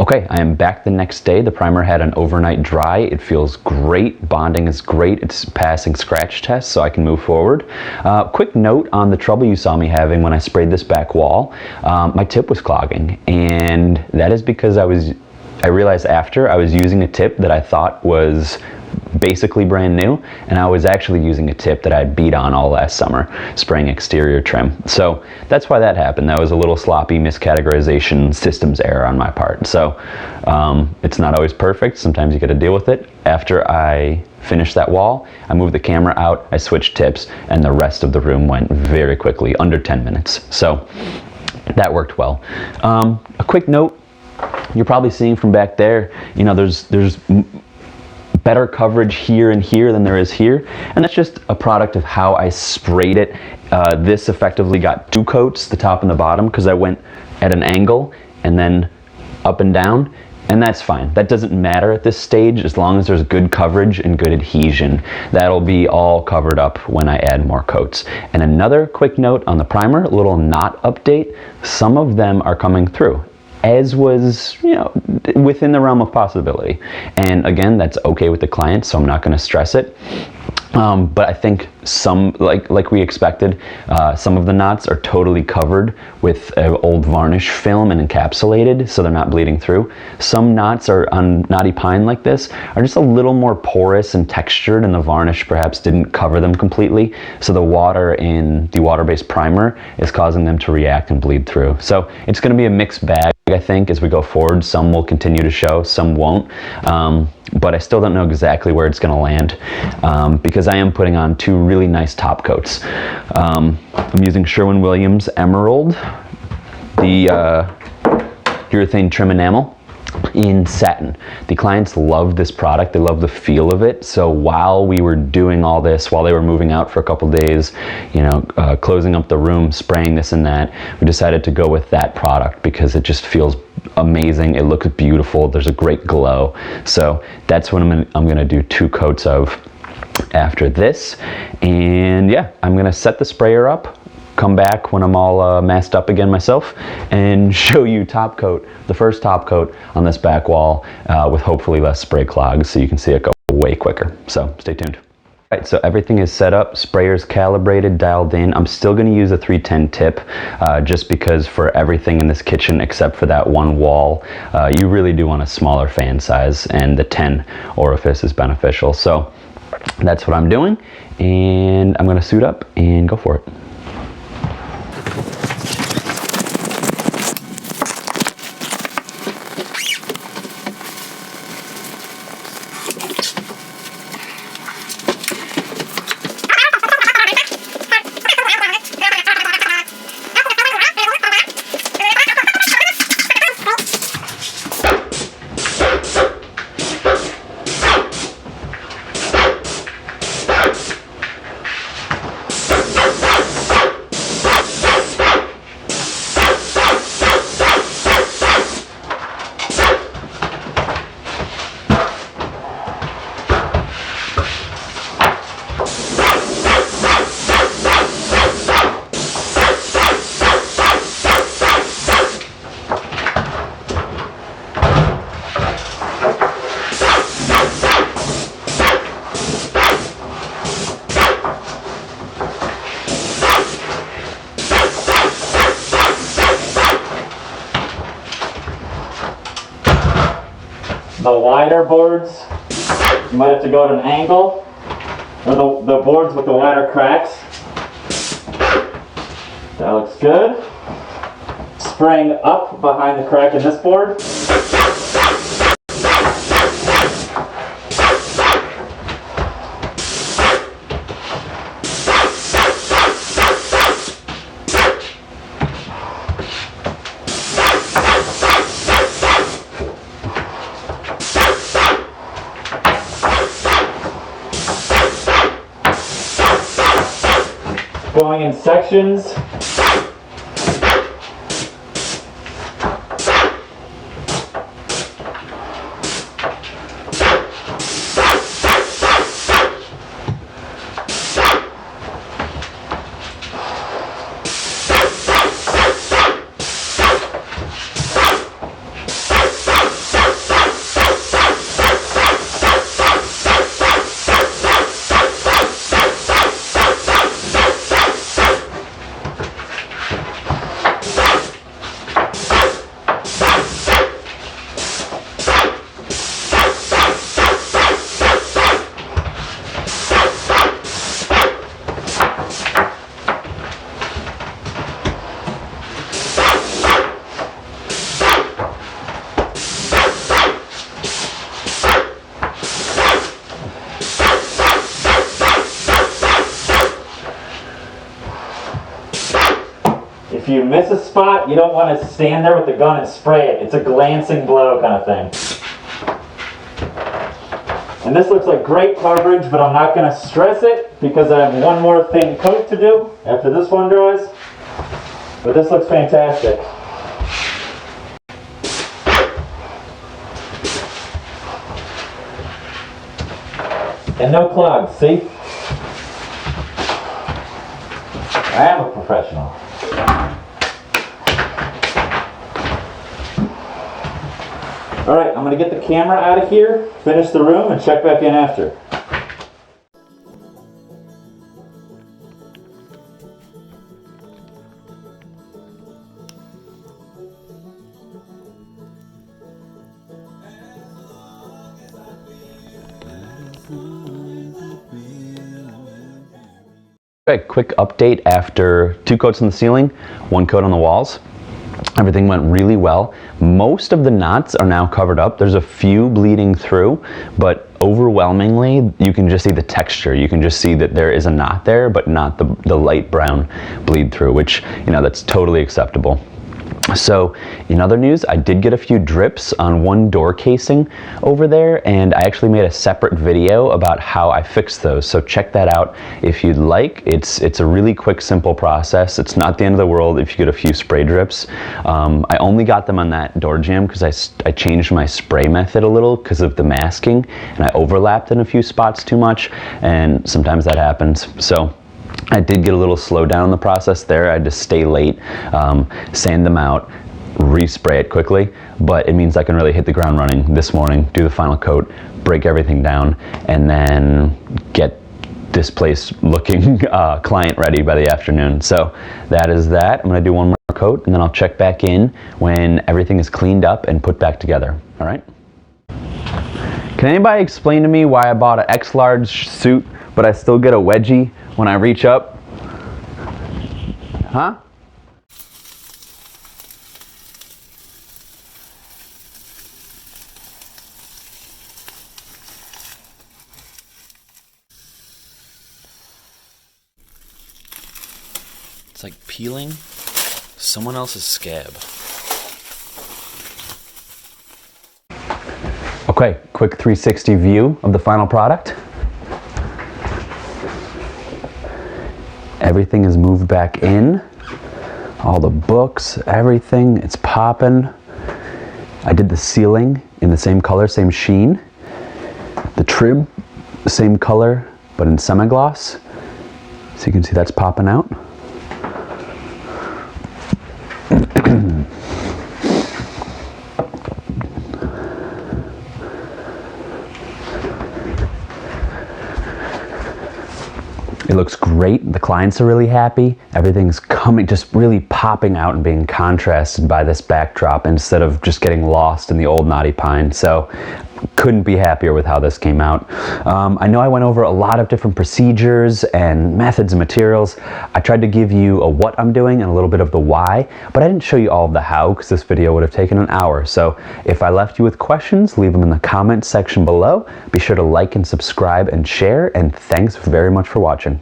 Okay, I am back the next day. The primer had an overnight dry. It feels great. Bonding is great. It's passing scratch tests, so I can move forward. Quick note on the trouble you saw me having when I sprayed this back wall. My tip was clogging, and that is because I realized after I was using a tip that I thought was basically brand new, and I was actually using a tip that I'd beat on all last summer, spraying exterior trim. So that's why that happened. That was a little sloppy miscategorization systems error on my part. So it's not always perfect. Sometimes you got to deal with it. After I finished that wall, I moved the camera out, I switched tips, and the rest of the room went very quickly, under 10 minutes. So that worked well. A quick note, you're probably seeing from back there, you know, there's better coverage here and here than there is here, and that's just a product of how I sprayed it. This effectively got 2 coats, the top and the bottom, because I went at an angle and then up and down, and that's fine. That doesn't matter at this stage as long as there's good coverage and good adhesion. That'll be all covered up when I add more coats. And another quick note on the primer, a little knot update. Some of them are coming through, as was, you know, within the realm of possibility. And again, that's okay with the client, so I'm not going to stress it. But I think some, like we expected, some of the knots are totally covered with old varnish film and encapsulated, so they're not bleeding through. Some knots are on knotty pine like this are just a little more porous and textured, and the varnish perhaps didn't cover them completely. So the water in the water-based primer is causing them to react and bleed through. So it's going to be a mixed bag, I think, as we go forward. Some will continue to show, some won't. But I still don't know exactly where it's going to land because I am putting on 2 really nice top coats. I'm using Sherwin-Williams Emerald, the urethane trim enamel in satin. The clients love this product. They love the feel of it. So while we were doing all this, while they were moving out for a couple days, you know, closing up the room, spraying this and that, we decided to go with that product because it just feels amazing. It looks beautiful. There's a great glow. So that's what I'm gonna do 2 coats of after this. And yeah, I'm gonna set the sprayer up, come back when I'm all masked up again myself, and show you top coat, the first top coat on this back wall with hopefully less spray clogs, so you can see it go way quicker. So stay tuned. All right, so everything is set up, sprayer's calibrated, dialed in. I'm still going to use a 310 tip just because for everything in this kitchen except for that one wall, you really do want a smaller fan size, and the 10 orifice is beneficial. So that's what I'm doing, and I'm going to suit up and go for it. The wider boards, you might have to go at an angle, or the boards with the wider cracks. That looks good. Spraying up behind the crack in this board. Going in sections. you miss a spot, you don't want to stand there with the gun and spray it. It's a glancing blow kind of thing. And this looks like great coverage, but I'm not going to stress it because I have one more thin coat to do after this one dries. But this looks fantastic. And no clogs, see? I am a professional. Alright, I'm going to get the camera out of here, finish the room, and check back in after. Okay, quick update after 2 coats on the ceiling, 1 coat on the walls. Everything went really well. Most of the knots are now covered up. There's a few bleeding through, but overwhelmingly you can just see the texture. You can just see that there is a knot there, but not the light brown bleed through, which, you know, that's totally acceptable. So in other news, I did get a few drips on one door casing over there, and I actually made a separate video about how I fixed those. So check that out if you'd like. It's a really quick, simple process. It's not the end of the world if you get a few spray drips. I only got them on that door jamb because I changed my spray method a little because of the masking, and I overlapped in a few spots too much, and sometimes that happens. So I did get a little slow down in the process there. I had to stay late, sand them out, respray it quickly, but it means I can really hit the ground running this morning, do the final coat, break everything down, and then get this place looking client ready by the afternoon. So that is that. I'm gonna do one more coat, and then I'll check back in when everything is cleaned up and put back together. All right? Can anybody explain to me why I bought an X large suit, but I still get a wedgie when I reach up? Huh? It's like peeling someone else's scab. Okay, quick 360 view of the final product. Everything is moved back in. All the books, everything, it's popping. I did the ceiling in the same color, same sheen. The trim, same color, but in semi-gloss. So you can see that's popping out. It looks great. The clients are really happy. Everything's coming, just really popping out and being contrasted by this backdrop instead of just getting lost in the old knotty pine. So couldn't be happier with how this came out. I know I went over a lot of different procedures and methods and materials. I tried to give you a what I'm doing and a little bit of the why, but I didn't show you all of the how because this video would have taken an hour. So if I left you with questions, leave them in the comments section below. Be sure to like and subscribe and share, and thanks very much for watching.